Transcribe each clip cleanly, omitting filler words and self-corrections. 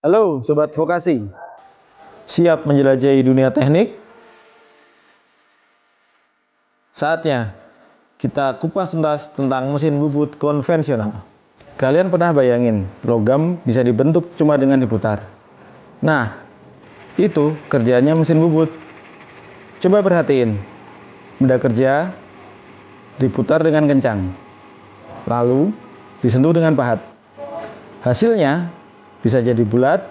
Halo Sobat Vokasi, siap menjelajahi dunia teknik? Saatnya kita kupas tuntas tentang mesin bubut konvensional. Kalian pernah bayangin logam bisa dibentuk cuma dengan diputar? Nah, itu kerjanya mesin bubut. Coba perhatiin, benda kerja diputar dengan kencang, lalu disentuh dengan pahat. Hasilnya bisa jadi bulat,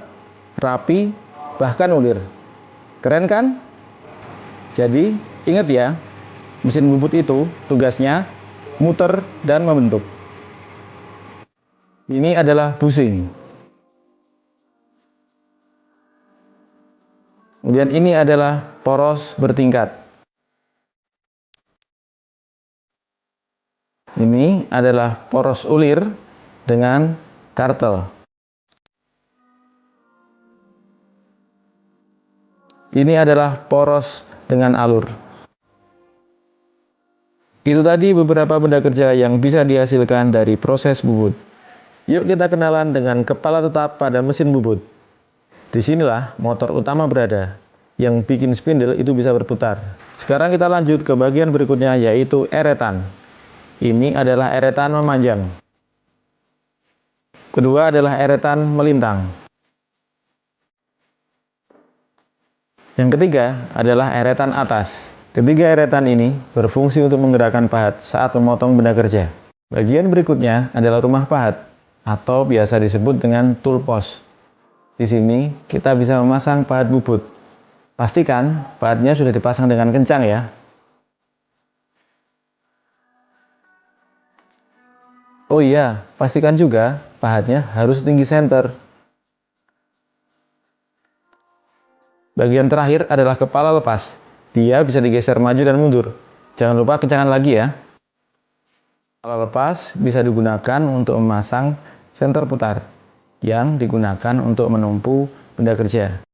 rapi, bahkan ulir. Keren kan? Jadi, ingat ya, mesin bubut itu tugasnya muter dan membentuk. Ini adalah bushing. Kemudian ini adalah poros bertingkat. Ini adalah poros ulir dengan kartel. Ini adalah poros dengan alur. Itu tadi beberapa benda kerja yang bisa dihasilkan dari proses bubut. Yuk kita kenalan dengan kepala tetap pada mesin bubut. Disinilah motor utama berada, yang bikin spindle itu bisa berputar. Sekarang kita lanjut ke bagian berikutnya, yaitu eretan. Ini adalah eretan memanjang. Kedua adalah eretan melintang. Yang ketiga adalah eretan atas. Ketiga eretan ini berfungsi untuk menggerakkan pahat saat memotong benda kerja. Bagian berikutnya adalah rumah pahat, atau biasa disebut dengan tool post. Di sini kita bisa memasang pahat bubut. Pastikan pahatnya sudah dipasang dengan kencang ya. Oh iya, pastikan juga pahatnya harus tinggi center. Bagian terakhir adalah kepala lepas. Dia bisa digeser maju dan mundur. Jangan lupa kencangan lagi ya. Kepala lepas bisa digunakan untuk memasang senter putar yang digunakan untuk menumpu benda kerja.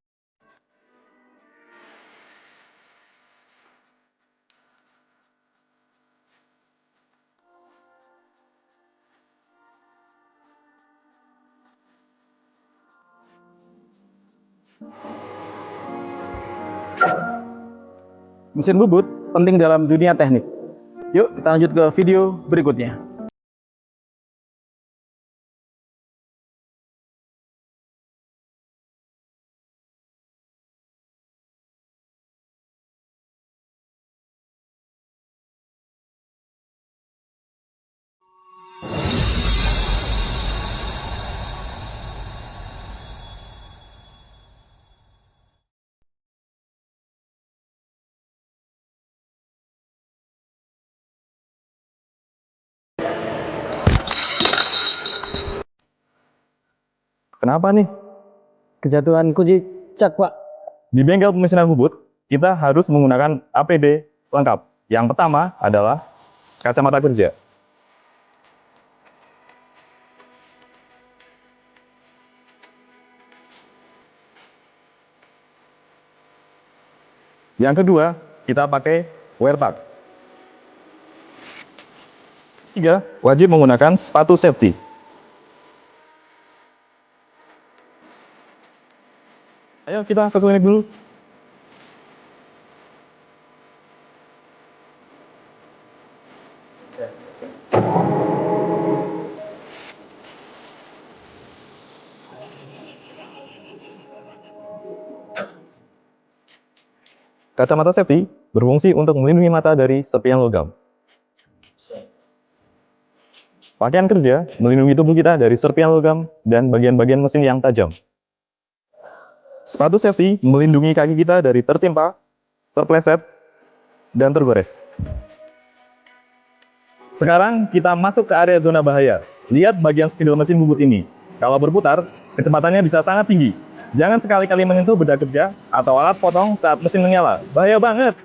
Mesin bubut penting dalam dunia teknik. Yuk kita lanjut ke video berikutnya. Kenapa nih? Kejatuhan kunci cak, Pak. Di bengkel pemesinan bubut, kita harus menggunakan APD lengkap. Yang pertama adalah kacamata kerja. Yang kedua, kita pakai wear pack. Tiga, wajib menggunakan sepatu safety. Ayo kita ke klinik dulu. Kacamata safety berfungsi untuk melindungi mata dari serpihan logam. Pakaian kerja melindungi tubuh kita dari serpihan logam dan bagian-bagian mesin yang tajam. Sepatu safety melindungi kaki kita dari tertimpa, terpleset, dan tergores. Sekarang kita masuk ke area zona bahaya. Lihat bagian spidol mesin bubut ini. Kalau berputar, kecepatannya bisa sangat tinggi. Jangan sekali-kali menyentuh benda kerja atau alat potong saat mesin menyala. Bahaya banget.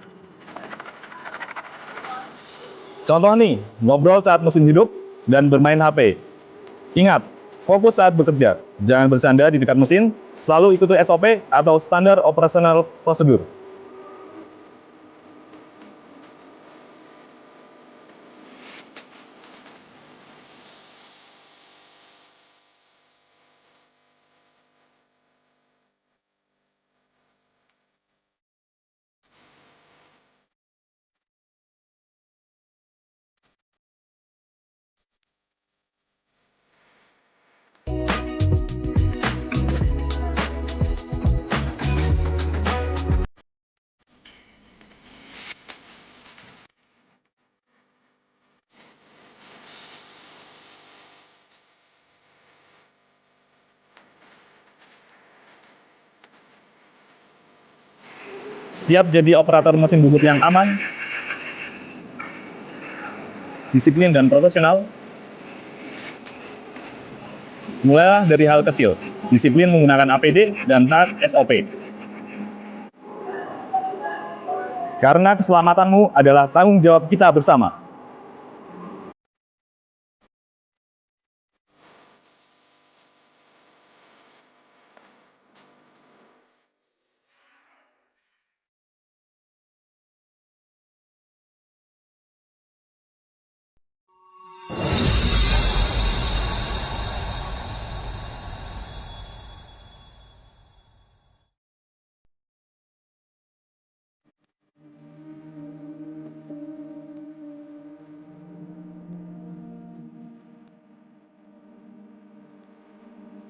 Contoh nih, ngobrol saat mesin hidup dan bermain HP. Ingat, fokus saat bekerja. Jangan bersandar di dekat mesin, selalu ikuti SOP atau standar operasional prosedur. Siap jadi operator mesin bubut yang aman, disiplin dan profesional? Mulailah dari hal kecil, disiplin menggunakan APD dan taat SOP. Karena keselamatanmu adalah tanggung jawab kita bersama.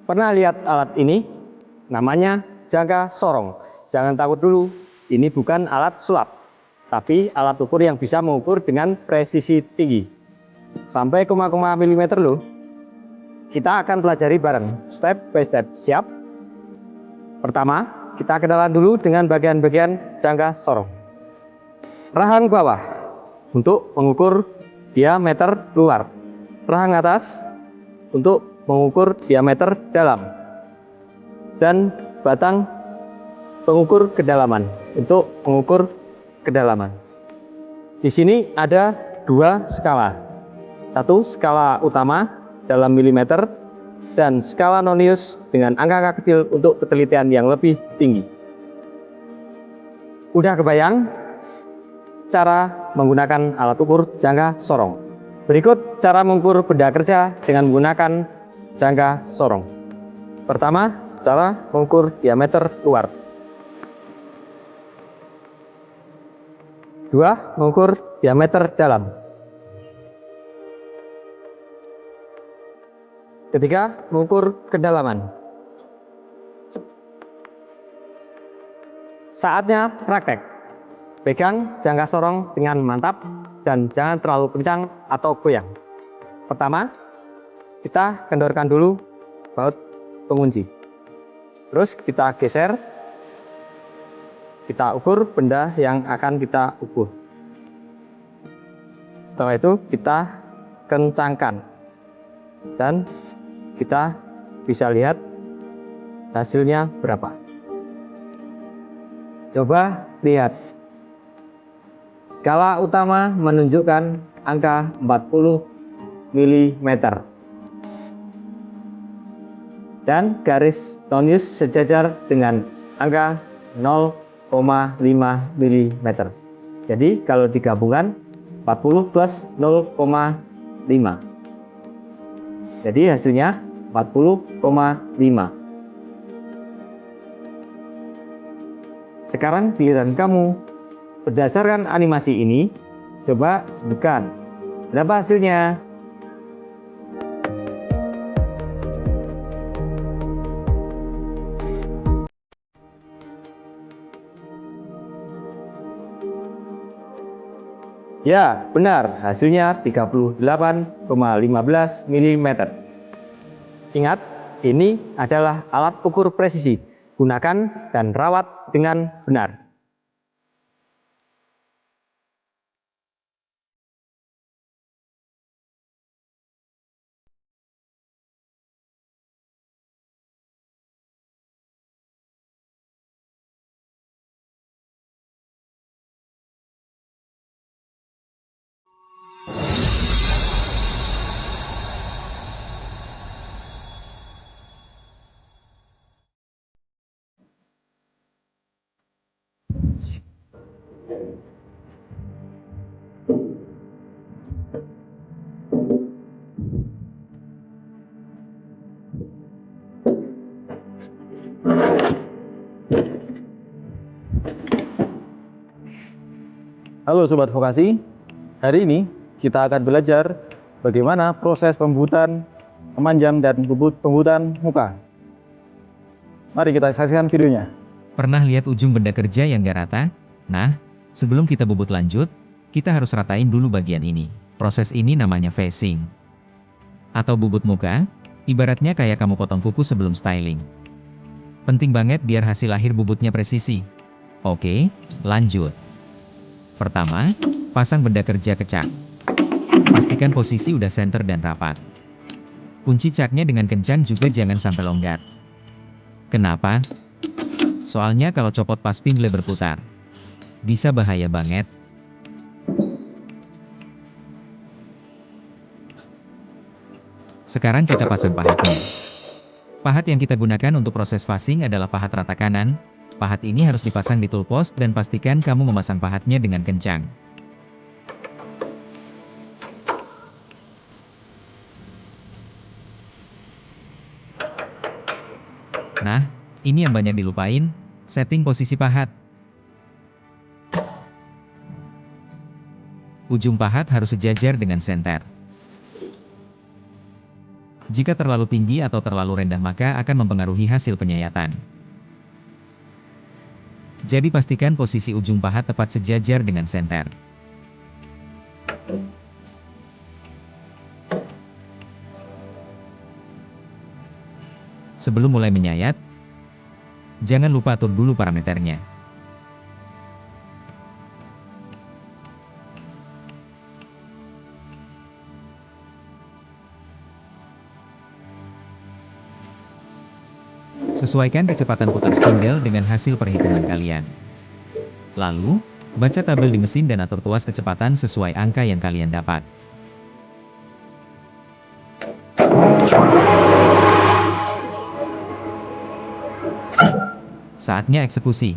Pernah lihat alat ini? Namanya jangka sorong. Jangan takut dulu, ini bukan alat sulap, tapi alat ukur yang bisa mengukur dengan presisi tinggi. Sampai koma-koma milimeter loh. Kita akan pelajari bareng, step by step. Siap? Pertama, kita kenalan dulu dengan bagian-bagian jangka sorong. Rahang bawah untuk mengukur diameter luar. Rahang atas untuk mengukur diameter dalam, dan batang pengukur kedalaman untuk mengukur kedalaman. Di sini ada dua skala, satu skala utama dalam milimeter dan skala nonius dengan angka kecil untuk ketelitian yang lebih tinggi. Udah kebayang cara menggunakan alat ukur jangka sorong? Berikut cara mengukur benda kerja dengan menggunakan jangka sorong. Pertama, cara mengukur diameter luar. Dua, mengukur diameter dalam. Ketiga, mengukur kedalaman. Saatnya praktek. Pegang jangka sorong dengan mantap dan jangan terlalu kencang atau goyang. Pertama, kita kendorkan dulu baut pengunci. Terus kita geser. Kita ukur benda yang akan kita ukur. Setelah itu kita kencangkan. Dan kita bisa lihat hasilnya berapa. Coba lihat. Skala utama menunjukkan angka 40 mm. Dan garis nonius sejajar dengan angka 0,5 mm. Jadi kalau digabungkan 40 plus 0,5. Jadi hasilnya 40,5. Sekarang giliran kamu. Berdasarkan animasi ini, coba sebutkan berapa hasilnya. Ya, benar, hasilnya 38,15 mm. Ingat, ini adalah alat ukur presisi. Gunakan dan rawat dengan benar. Halo Sobat Vokasi, hari ini kita akan belajar bagaimana proses pembuatan, memanjang, dan pembuatan muka. Mari kita saksikan videonya. Pernah lihat ujung benda kerja yang gak rata? Nah, sebelum kita bubut lanjut, kita harus ratain dulu bagian ini. Proses ini namanya facing. Atau bubut muka, ibaratnya kayak kamu potong kuku sebelum styling. Penting banget biar hasil akhir bubutnya presisi. Oke, lanjut. Pertama, pasang benda kerja ke cak. Pastikan posisi udah center dan rapat. Kunci caknya dengan kencang juga jangan sampai longgar. Kenapa? Soalnya kalau copot pas spindle berputar, bisa bahaya banget. Sekarang kita pasang pahatnya. Pahat yang kita gunakan untuk proses fasing adalah pahat rata kanan. Pahat ini harus dipasang di tool post dan pastikan kamu memasang pahatnya dengan kencang. Nah, ini yang banyak dilupain, setting posisi pahat. Ujung pahat harus sejajar dengan senter. Jika terlalu tinggi atau terlalu rendah maka akan mempengaruhi hasil penyayatan. Jadi pastikan posisi ujung pahat tepat sejajar dengan senter. Sebelum mulai menyayat, jangan lupa atur dulu parameternya. Sesuaikan kecepatan putar spindle dengan hasil perhitungan kalian. Lalu, baca tabel di mesin dan atur tuas kecepatan sesuai angka yang kalian dapat. Saatnya eksekusi.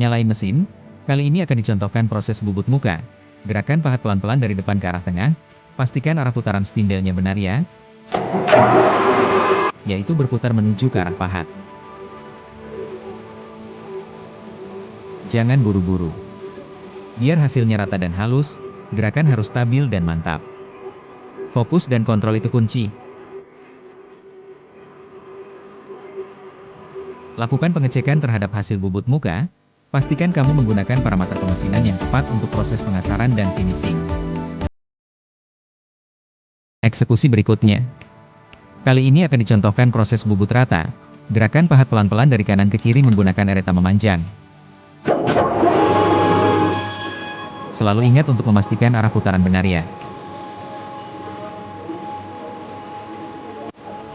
Nyalain mesin. Kali ini akan dicontohkan proses bubut muka. Gerakan pahat pelan-pelan dari depan ke arah tengah. Pastikan arah putaran spindlenya benar ya. Yaitu berputar menuju ke arah pahat. Jangan buru-buru. Biar hasilnya rata dan halus, gerakan harus stabil dan mantap. Fokus dan kontrol itu kunci. Lakukan pengecekan terhadap hasil bubut muka. Pastikan kamu menggunakan parameter pemesinan yang tepat untuk proses pengasaran dan finishing. Eksekusi berikutnya. Kali ini akan dicontohkan proses bubut rata. Gerakan pahat pelan-pelan dari kanan ke kiri menggunakan ereta memanjang. Selalu ingat untuk memastikan arah putaran benar ya.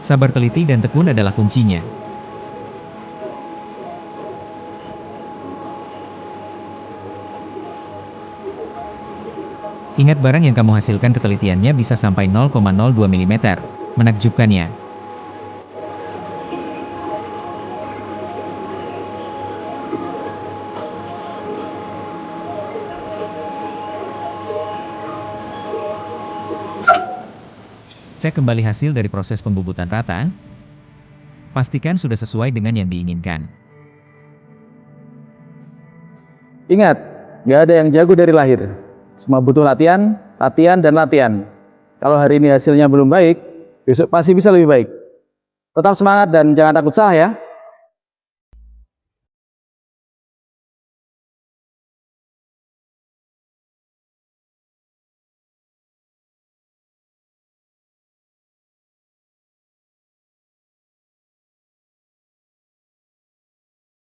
Sabar teliti dan tekun adalah kuncinya. Ingat barang yang kamu hasilkan ketelitiannya bisa sampai 0,02 mm. Menakjubkan ya. Cek kembali hasil dari proses pembubutan rata. Pastikan sudah sesuai dengan yang diinginkan. Ingat, nggak ada yang jago dari lahir. Semua butuh latihan, latihan, dan latihan. Kalau hari ini hasilnya belum baik, besok pasti bisa lebih baik. Tetap semangat dan jangan takut salah ya.